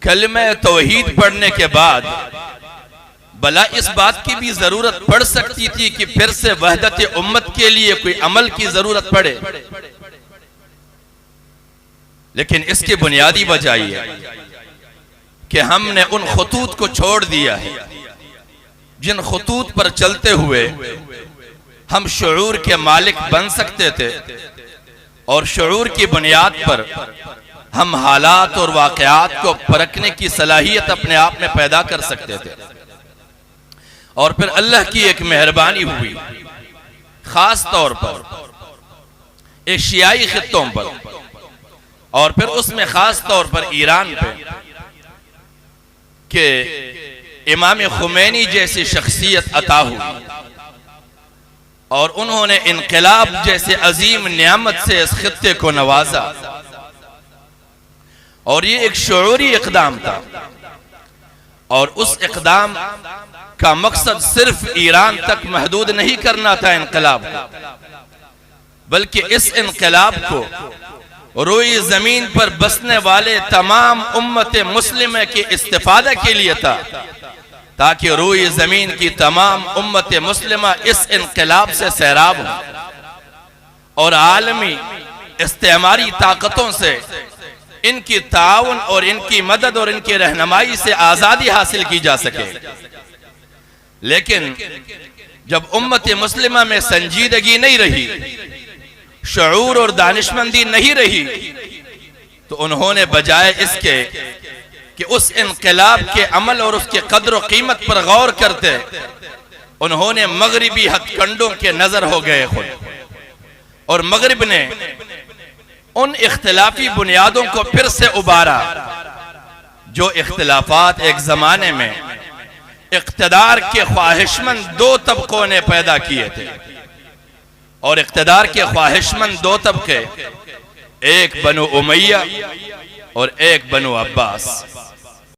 कलमे तौहीद पढ़ने के बाद भला इस बात की भी जरूरत पड़ सकती थी कि फिर से वहदत उम्मत के लिए कोई अमल की जरूरत पड़े, लेकिन इसकी बुनियादी वजह यह है कि हमने उन खतूत को छोड़ दिया है जिन खतूत पर चलते हुए हम शऊर के मालिक बन सकते थे और शऊर की बुनियाद पर हम हालात और वाक़यात को परखने की सलाहियत अपने आप में पैदा कर सकते थे। और फिर अल्लाह की एक मेहरबानी हुई, खास तौर पर एशियाई खित्तों पर और फिर उसमें खास तौर पर ईरान पे, कि इमाम खुमैनी जैसी शख्सियत अता हुई और उन्होंने इनकलाब जैसे अजीम नियामत से इस खित्ते को नवाजा। और ये एक शऊरी इक़दाम था और उस इक़दाम का मकसद सिर्फ ईरान तक महदूद नहीं करना था इनकलाब को, बल्कि इस इनकलाब को रोई जमीन पर बसने वाले तमाम उम्मत मुस्लिम के इस्तिफादे के लिए था, ताकि रोई जमीन की तमाम उम्मत मुस्लिमा इस इनकलाब से सैराब हो और आलमी इस्तेमारी ताकतों से इनकी ताउन और इनकी मदद और इनकी रहनुमाई से आजादी हासिल की जा सके। लेकिन जब उम्मत मुस्लिमा में संजीदगी नहीं रही, शऊर और दानिशमंदी नहीं रही, तो उन्होंने बजाय इसके कि उस इनकलाब के अमल और उसके कद्र और कीमत पर गौर करते, उन्होंने मगरिबी हथकंडों के नजर हो गए खुद, और मगरिब ने उन इख्तिलाफी बुनियादों को फिर से उबारा जो इख्तिलाफात एक जमाने में इख्तिदार के ख्वाहिशमंद दो तबकों ने पैदा किए थे। और इख्तिदार के ख्वाहिशमंद दो तबके, एक बनु उमैया और एक बनु अब्बास।